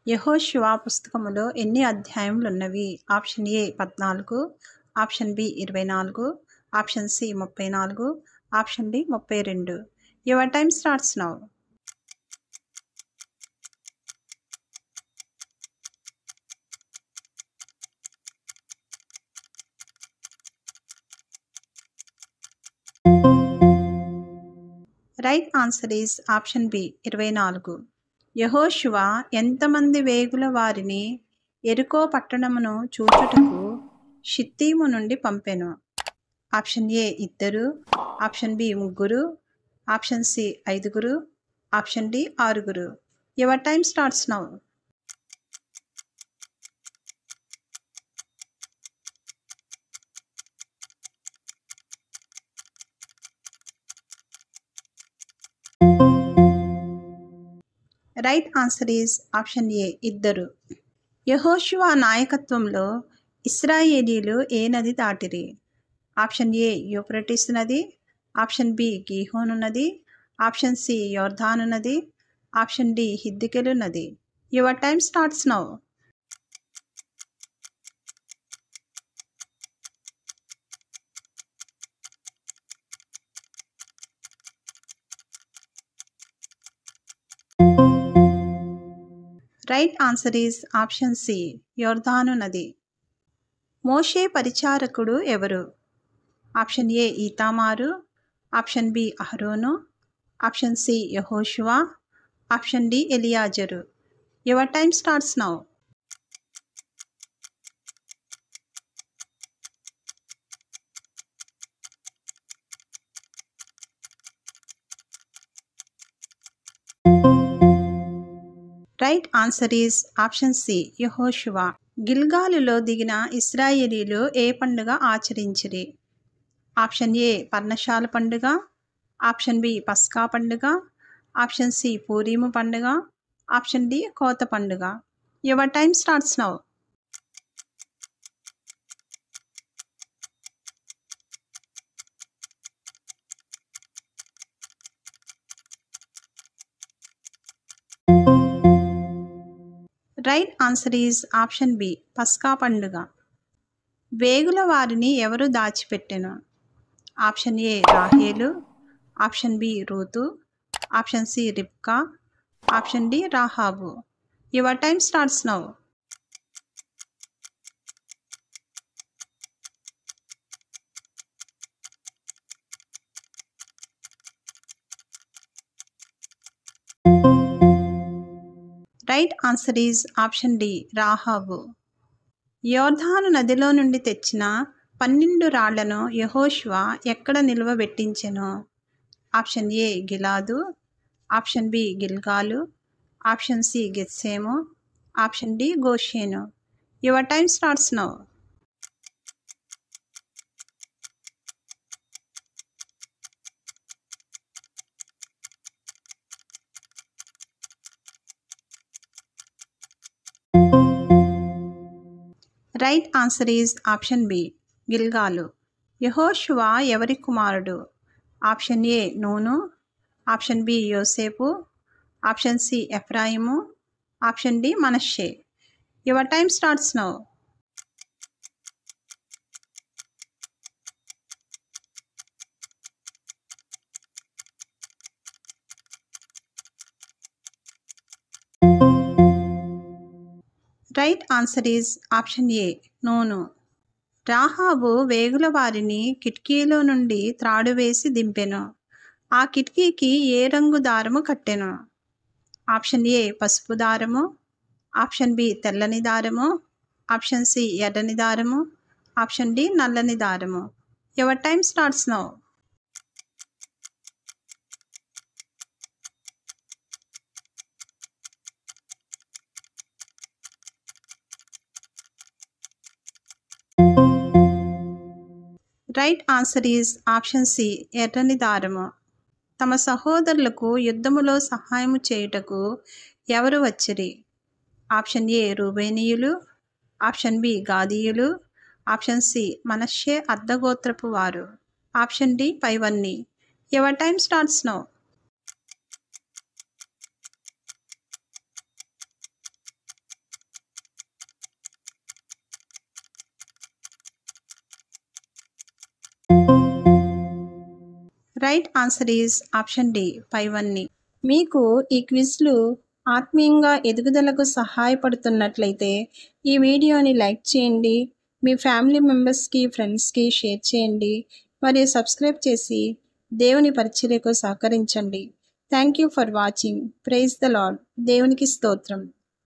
యెహోషువ పుస్తకములో ఎన్ని అధ్యాయములున్నవి? Option A 14, option B 24, option C 34, option D 32. Your time starts now. Right answer is option B 24. యెహోషువ ఎంతమంది వేగుల వారిని యెరికో పట్టణమును చూచుటకు షిత్తీము నుండి పంపెను? Option A 2, option B 3, option C 5, option D 6. Your time starts now. Right answer is option A 2. యెహోషువ నాయకత్వంలో ఇశ్రాయేలీలు ఏ నది దాటిరి? ఆప్షన్ ఏ యూఫ్రటీస్ నది, ఆప్షన్ బి గీహోను నది, ఆప్షన్ సి యోర్దాను నది, ఆప్షన్ డి హిద్దెకెలు నది. Your time starts now. Right answer is option C యోర్దాను నది. మోషే పరిచారకుడు ఎవరు? ఆప్షన్ ఏ ఈతామారు, ఆప్షన్ బి అహరోను, ఆప్షన్ సి యెహోషువ, ఆప్షన్ డి ఎలియాజరు. Your time starts now. Right answer is option C యెహోషువ. గిల్గాలులో దిగిన ఇశ్రాయేలీలు ఏ పండుగ ఆచరించిరి? ఆప్షన్ ఏ పర్ణశాల పండుగ, ఆప్షన్ బి పస్కా పండుగ, ఆప్షన్ సి పూరీము పండుగ, ఆప్షన్ డి కోత పండుగ. Your time starts now. Right answer is option B పస్కా పండుగ. వేగుల వారిని ఎవరు దాచిపెట్టెను? ఆప్షన్ ఏ రాహేలు, ఆప్షన్ బి రూతు, ఆప్షన్ సి రిబ్కా, ఆప్షన్ డి రాహాబు. Your time starts now. Right answer is option D రాహాబు. యోర్దాను నదిలో నుండి తెచ్చిన 12 రాళ్లను యెహోషువ ఎక్కడ నిలువబెట్టించెను? ఆప్షన్ ఏ గిలాదు, ఆప్షన్ బి గిల్గాలు, ఆప్షన్ సి గెత్సేము, ఆప్షన్ డి గోషేను. Your time starts now. Right answer is option B గిల్గాలు. యెహోషువ ఎవరి కుమారుడు? ఆప్షన్ ఏ నూను, ఆప్షన్ బి యోసేపు, ఆప్షన్ సి ఎఫ్రాయిము, ఆప్షన్ డి మనష్షే. Your time starts now. Right answer is option A నూను. రాహాబు వేగుల వారిని కిటికీలో నుండి త్రాడు వేసి దింపెను. ఆ కిటికీకి ఏ రంగు దారము కట్టెను? ఆప్షన్ ఏ పసుపు దారము, ఆప్షన్ బి తెల్లని దారము, ఆప్షన్ సి ఎర్రని దారము, ఆప్షన్ డి నల్లని దారము. Your time starts now. Right answer is option C ఎర్రని దారము. తమ సహోదరులకు యుద్ధములో సహాయము చేయుటకు ఎవరు వచ్చిరి? ఆప్షన్ ఏ రూబేనీయులు, ఆప్షన్ బి గాదీయులు, ఆప్షన్ సి మనష్షే అర్ధగోత్రపు వారు, ఆప్షన్ డి పైవన్నీ. Your time starts now. Right answer is option D పైవన్నీ. మీకు ఈ క్విజ్లు ఆత్మీయంగా ఎదుగుదలకు సహాయపడుతున్నట్లయితే ఈ వీడియోని లైక్ చేయండి, మీ ఫ్యామిలీ మెంబర్స్కి, ఫ్రెండ్స్కి షేర్ చేయండి మరియు సబ్స్క్రైబ్ చేసి దేవుని పరిచర్యకు సహకరించండి. Thank you for watching. Praise the lord. దేవునికి స్తోత్రం.